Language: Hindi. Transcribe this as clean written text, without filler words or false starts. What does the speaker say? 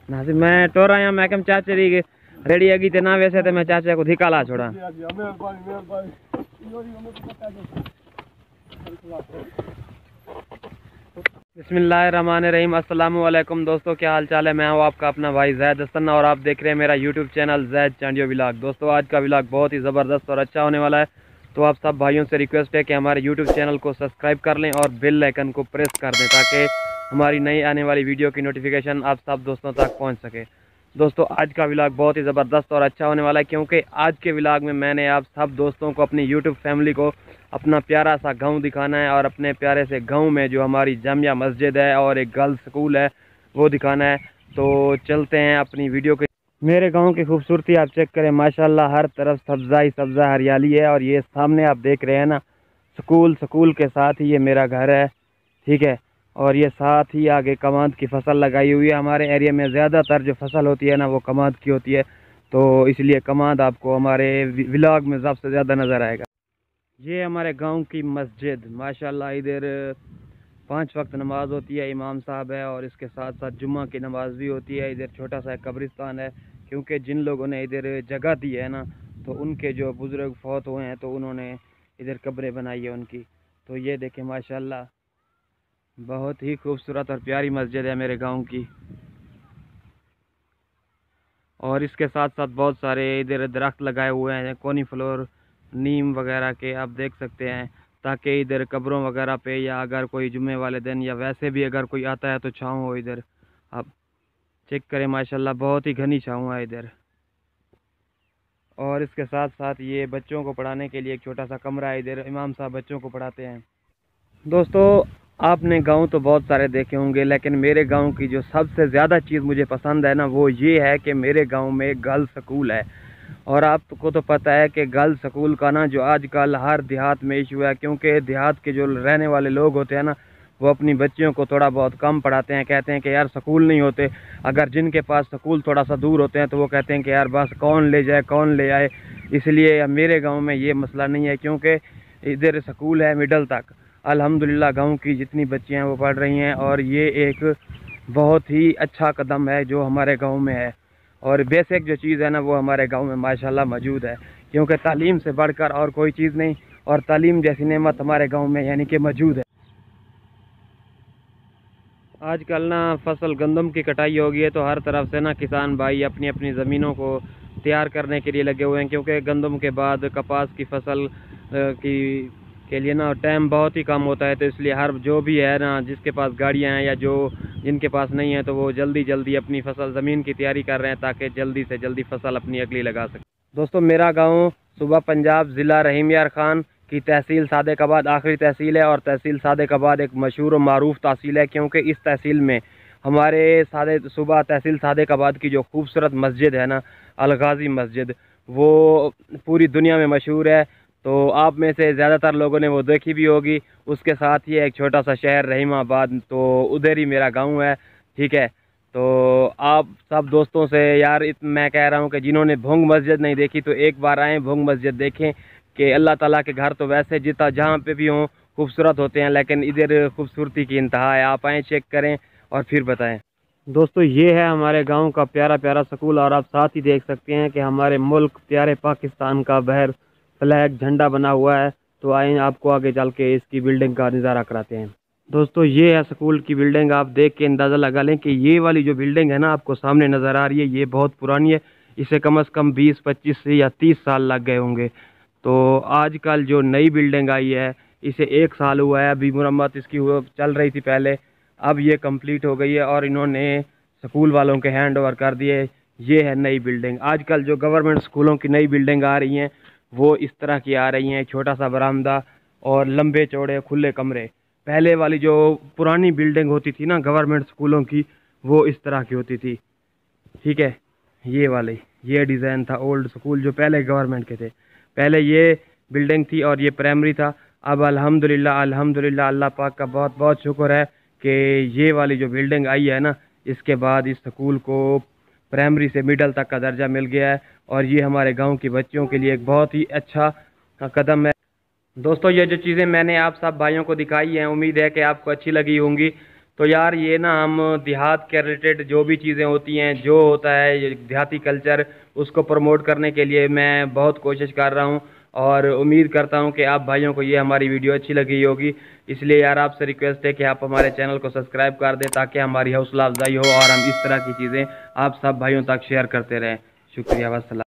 नासिर मैं टोरा या मैं कम चाचे दी रेडी अगी ते ना वैसे ते मैं चाचा को धिकाला छोड़ा। बिस्मिल्लाहिर्रहमानिर्रहीम। अस्सलाम वालेकुम दोस्तों, क्या हाल चाल है। मैं हूँ आपका अपना भाई जैद हसन और आप देख रहे हैं मेरा YouTube channel Zaid Chandio vlog. दोस्तों आज का व्लॉग बहुत ही ज़बरदस्त और अच्छा होने वाला है, तो आप सब भाइयों से रिक्वेस्ट है कि हमारे यूट्यूब चैनल को सब्सक्राइब कर लें और बेल आइकन को प्रेस कर दें ताकि हमारी नई आने वाली वीडियो की नोटिफिकेशन आप सब दोस्तों तक पहुँच सके। दोस्तों आज का व्लॉग बहुत ही ज़बरदस्त और अच्छा होने वाला है, क्योंकि आज के व्लॉग में मैंने आप सब दोस्तों को, अपनी यूट्यूब फैमिली को अपना प्यारा सा गांव दिखाना है और अपने प्यारे से गांव में जो हमारी जामिया मस्जिद है और एक गर्ल्स स्कूल है वो दिखाना है। तो चलते हैं अपनी वीडियो के। मेरे गांव की खूबसूरती आप चेक करें, माशाल्लाह हर तरफ सब्ज़ा ही सब्ज़ा हरियाली है। और ये सामने आप देख रहे हैं ना स्कूल के साथ ही ये मेरा घर है, ठीक है। और ये साथ ही आगे कमाद की फसल लगाई हुई है। हमारे एरिया में ज़्यादातर जो फसल होती है ना वो कमाद की होती है, तो इसलिए कमाद आपको हमारे व्लॉग में सबसे ज़्यादा नज़र आएगा। ये हमारे गांव की मस्जिद माशाल्लाह, इधर 5 वक्त नमाज होती है, इमाम साहब है और इसके साथ साथ जुम्मा की नमाज भी होती है। इधर छोटा सा कब्रिस्तान है, क्योंकि जिन लोगों ने इधर जगह दी है ना तो उनके जो बुज़ुर्ग फौत हुए हैं तो उन्होंने इधर कब्रें बनाई है उनकी। तो ये देखें माशाल्लाह बहुत ही खूबसूरत और प्यारी मस्जिद है मेरे गाँव की। और इसके साथ साथ बहुत सारे इधर दरख्त लगाए हुए हैं, कोनी फ्लोर नीम वगैरह के आप देख सकते हैं, ताकि इधर कब्रों वगैरह पे या अगर कोई जुम्मे वाले दिन या वैसे भी अगर कोई आता है तो छाँव हो। इधर आप चेक करें माशाल्लाह बहुत ही घनी छाँव है इधर। और इसके साथ साथ ये बच्चों को पढ़ाने के लिए एक छोटा सा कमरा है, इधर इमाम साहब बच्चों को पढ़ाते हैं। दोस्तों आपने गांव तो बहुत सारे देखे होंगे, लेकिन मेरे गांव की जो सबसे ज़्यादा चीज़ मुझे पसंद है ना वो ये है कि मेरे गांव में एक गर्ल्स स्कूल है। और आपको तो पता है कि गर्ल्स स्कूल का ना जो आजकल हर देहात में इशू है, क्योंकि देहात के जो रहने वाले लोग होते हैं ना वो अपनी बच्चियों को थोड़ा बहुत कम पढ़ाते हैं। कहते हैं कि यार स्कूल नहीं होते, अगर जिनके पास स्कूल थोड़ा सा दूर होते हैं तो वो कहते हैं कि यार बस कौन ले जाए कौन ले आए। इसलिए मेरे गाँव में ये मसला नहीं है, क्योंकि इधर स्कूल है मिडल तक। अल्हम्दुलिल्लाह गांव की जितनी बच्चियां हैं वो पढ़ रही हैं और ये एक बहुत ही अच्छा कदम है जो हमारे गांव में है। और बेसिक जो चीज़ है ना वो हमारे गांव में माशाल्लाह मौजूद है, क्योंकि तालीम से बढ़कर और कोई चीज़ नहीं, और तालीम जैसी नेमत हमारे गांव में यानी कि मौजूद है। आजकल ना फसल गंदम की कटाई हो गई है, तो हर तरफ से ना किसान भाई अपनी अपनी ज़मीनों को तैयार करने के लिए लगे हुए हैं, क्योंकि गंदम के बाद कपास की फसल के लिए ना टाइम बहुत ही कम होता है। तो इसलिए हर जो भी है ना जिसके पास गाड़ियां हैं या जो जिनके पास नहीं है तो वो जल्दी जल्दी अपनी फसल ज़मीन की तैयारी कर रहे हैं ताकि जल्दी से जल्दी फसल अपनी अगली लगा सकें। दोस्तों मेरा गांव सूबा पंजाब, ज़िला रहीम यार खान की तहसील सादेकाबाद आखिरी तहसील है। और तहसील सादेकाबाद एक मशहूर और मारूफ तहसील है, क्योंकि इस तहसील में हमारे सूबा तहसील सादेकाबाद की जो खूबसूरत मस्जिद है ना अलगाजी मस्जिद, वो पूरी दुनिया में मशहूर है। तो आप में से ज़्यादातर लोगों ने वो देखी भी होगी। उसके साथ ही एक छोटा सा शहर रहीमाबाद, तो उधर ही मेरा गांव है, ठीक है। तो आप सब दोस्तों से यार मैं कह रहा हूँ कि जिन्होंने भोंग मस्जिद नहीं देखी तो एक बार आएँ भोंग मस्जिद देखें, कि अल्लाह ताला के घर तो वैसे जितना जहाँ पे भी हों खूबसूरत होते हैं, लेकिन इधर खूबसूरती की इंतहा है। आप आएँ चेक करें और फिर बताएँ। दोस्तों ये है हमारे गांव का प्यारा प्यारा स्कूल, और आप साथ ही देख सकते हैं कि हमारे मुल्क प्यारे पाकिस्तान का बहर फ्लैग झंडा बना हुआ है। तो आइए आपको आगे चल के इसकी बिल्डिंग का नज़ारा कराते हैं। दोस्तों ये है स्कूल की बिल्डिंग, आप देख के अंदाज़ा लगा लें कि ये वाली जो बिल्डिंग है ना आपको सामने नज़र आ रही है ये बहुत पुरानी है। इसे कम से कम 20-25 या 30 साल लग गए होंगे। तो आजकल जो नई बिल्डिंग आई है इसे 1 साल हुआ है, अभी मुरम्मत इसकी चल रही थी पहले, अब ये कंप्लीट हो गई है और इन्होंने स्कूल वालों के हैंड ओवर कर दिए। ये है नई बिल्डिंग। आजकल जो गवर्नमेंट स्कूलों की नई बिल्डिंग आ रही हैं वो इस तरह की आ रही हैं, छोटा सा बरामदा और लंबे चौड़े खुले कमरे। पहले वाली जो पुरानी बिल्डिंग होती थी ना गवर्नमेंट स्कूलों की वो इस तरह की होती थी, ठीक है। ये वाली ये डिज़ाइन था ओल्ड स्कूल जो पहले गवर्नमेंट के थे, पहले ये बिल्डिंग थी और ये प्राइमरी था। अब अल्हम्दुलिल्लाह अल्हम्दुलिल्लाह अल्लाह पाक का बहुत बहुत शुक्र है कि ये वाली जो बिल्डिंग आई है ना इसके बाद इस स्कूल को प्राइमरी से मिडल तक का दर्जा मिल गया है। और ये हमारे गांव की बच्चियों के लिए एक बहुत ही अच्छा कदम है। दोस्तों ये जो चीज़ें मैंने आप सब भाइयों को दिखाई हैं उम्मीद है कि आपको अच्छी लगी होंगी। तो यार ये ना हम देहात के रिलेटेड जो भी चीज़ें होती हैं, जो होता है ये देहाती कल्चर, उसको प्रमोट करने के लिए मैं बहुत कोशिश कर रहा हूँ। और उम्मीद करता हूँ कि आप भाइयों को ये हमारी वीडियो अच्छी लगी होगी। इसलिए यार आपसे रिक्वेस्ट है कि आप हमारे चैनल को सब्सक्राइब कर दें, ताकि हमारी हौसला अफजाई हो और हम इस तरह की चीज़ें आप सब भाइयों तक शेयर करते रहें। शुक्रिया, वस्सलाम।